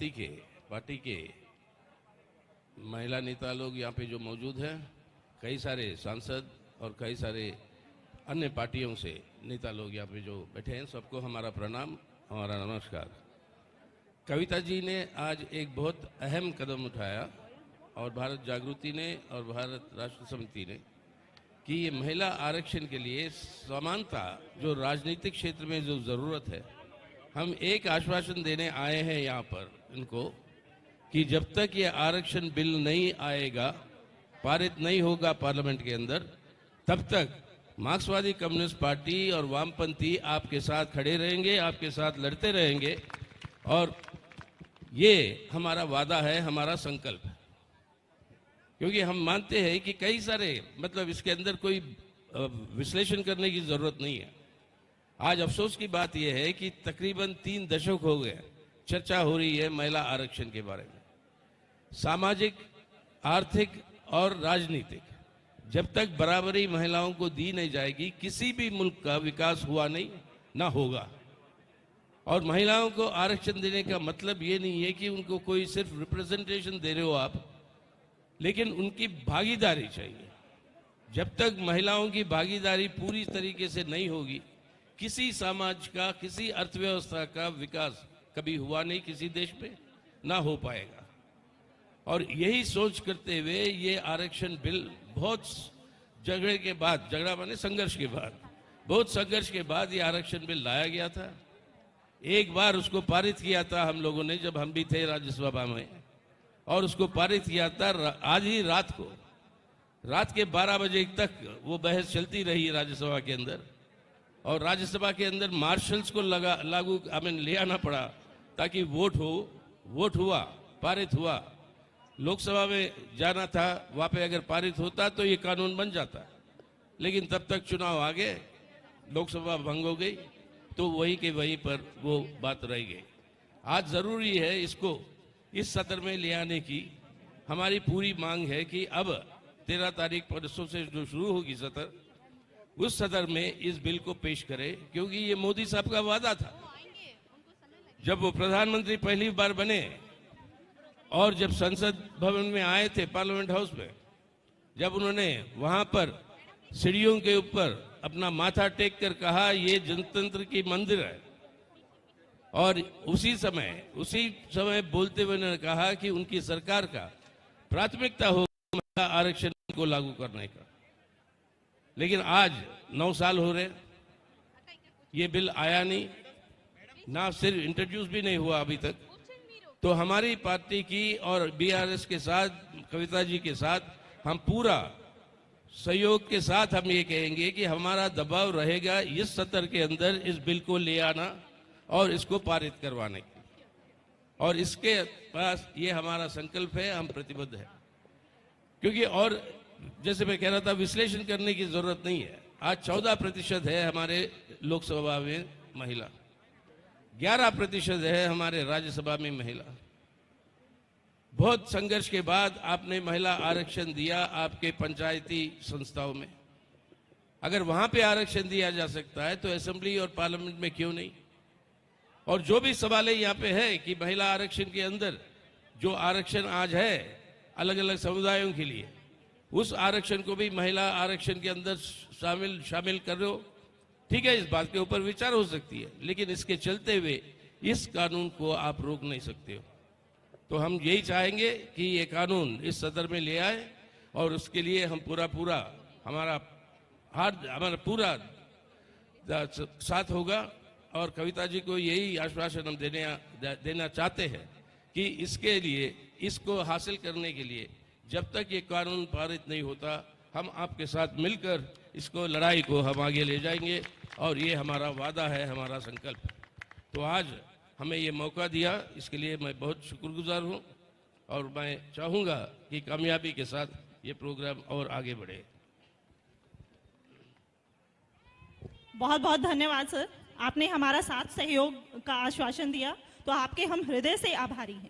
Party के महिला नेता लोग यहाँ पे जो मौजूद हैं, कई सारे सांसद और कई सारे अन्य पार्टियों से नेता लोग यहाँ पे जो बैठे हैं, सबको हमारा प्रणाम, हमारा नमस्कार। कविता जी ने आज एक बहुत अहम कदम उठाया और भारत जागृति ने और भारत राष्ट्र समिति ने कि ये महिला आरक्षण के लिए समानता जो राजनीतिक क्षेत्र में जो ज़रूरत है, हम एक आश्वासन देने आए हैं यहाँ पर इनको कि जब तक ये आरक्षण बिल नहीं आएगा, पारित नहीं होगा पार्लियामेंट के अंदर, तब तक मार्क्सवादी कम्युनिस्ट पार्टी और वामपंथी आपके साथ खड़े रहेंगे, आपके साथ लड़ते रहेंगे। और ये हमारा वादा है, हमारा संकल्प है, क्योंकि हम मानते हैं कि कई सारे इसके अंदर कोई विश्लेषण करने की जरूरत नहीं है। आज अफसोस की बात यह है कि तकरीबन 3 दशक हो गए चर्चा हो रही है महिला आरक्षण के बारे में। सामाजिक, आर्थिक और राजनीतिक, जब तक बराबरी महिलाओं को दी नहीं जाएगी, किसी भी मुल्क का विकास हुआ नहीं ना होगा। और महिलाओं को आरक्षण देने का मतलब ये नहीं है कि उनको कोई सिर्फ रिप्रेजेंटेशन दे रहे हो आप, लेकिन उनकी भागीदारी चाहिए। जब तक महिलाओं की भागीदारी पूरी तरीके से नहीं होगी, किसी समाज का, किसी अर्थव्यवस्था का विकास कभी हुआ नहीं, किसी देश में ना हो पाएगा। और यही सोच करते हुए ये आरक्षण बिल बहुत झगड़े के बाद, झगड़ा माने संघर्ष के बाद, बहुत संघर्ष के बाद ये आरक्षण बिल लाया गया था। एक बार उसको पारित किया था हम लोगों ने, जब हम भी थे राज्यसभा में, और उसको पारित किया था आज ही रात को, रात के 12 बजे तक वो बहस चलती रही राज्यसभा के अंदर। और राज्यसभा के अंदर मार्शल्स को ले आना पड़ा ताकि वोट हुआ, पारित हुआ। लोकसभा में जाना था, वहाँ पे अगर पारित होता तो ये कानून बन जाता, लेकिन तब तक चुनाव आ गए, लोकसभा भंग हो गई, तो वहीं के वहीं पर वो बात रह गई। आज जरूरी है इसको इस सत्र में ले आने की। हमारी पूरी मांग है कि अब 13 तारीख परसों से जो शुरू होगी सत्र, उस सत्र में इस बिल को पेश करें, क्योंकि ये मोदी साहब का वादा था। जब वो प्रधानमंत्री पहली बार बने और जब संसद भवन में आए थे, पार्लियामेंट हाउस में, जब उन्होंने वहां पर सीढ़ियों के ऊपर अपना माथा टेक कर कहा ये जनतंत्र की मंदिर है, और उसी समय बोलते हुए उन्होंने कहा कि उनकी सरकार का प्राथमिकता होगा आरक्षण को लागू करने का। लेकिन आज 9 साल हो रहे, ये बिल आया नहीं, ना सिर्फ इंट्रोड्यूस भी नहीं हुआ अभी तक। तो हमारी पार्टी की और बीआरएस के साथ, कविता जी के साथ, हम पूरा सहयोग के साथ हम ये कहेंगे कि हमारा दबाव रहेगा इस सत्र के अंदर इस बिल को ले आना और इसको पारित करवाने की। और इसके पास ये हमारा संकल्प है, हम प्रतिबद्ध हैं। क्योंकि और जैसे मैं कह रहा था, विश्लेषण करने की जरूरत नहीं है। आज 14% है हमारे लोकसभा में महिला, 11% है हमारे राज्यसभा में महिला। बहुत संघर्ष के बाद आपने महिला आरक्षण दिया आपके पंचायती संस्थाओं में। अगर वहां पे आरक्षण दिया जा सकता है तो असेंबली और पार्लियामेंट में क्यों नहीं? और जो भी सवाल यहाँ पे है कि महिला आरक्षण के अंदर जो आरक्षण आज है अलग अलग समुदायों के लिए, उस आरक्षण को भी महिला आरक्षण के अंदर शामिल कर रहे हो, ठीक है, इस बात के ऊपर विचार हो सकती है, लेकिन इसके चलते हुए इस कानून को आप रोक नहीं सकते हो। तो हम यही चाहेंगे कि ये कानून इस सदन में ले आए, और उसके लिए हम हमारा पूरा साथ होगा। और कविता जी को यही आश्वासन हम देना चाहते हैं कि इसके लिए, इसको हासिल करने के लिए, जब तक ये कानून पारित नहीं होता, हम आपके साथ मिलकर इसको, लड़ाई को हम आगे ले जाएंगे। और ये हमारा वादा है, हमारा संकल्प है। तो आज हमें ये मौका दिया, इसके लिए मैं बहुत शुक्रगुजार हूँ, और मैं चाहूँगा कि कामयाबी के साथ ये प्रोग्राम और आगे बढ़े। बहुत बहुत धन्यवाद सर, आपने हमारा साथ सहयोग का आश्वासन दिया, तो आपके हम हृदय से आभारी हैं।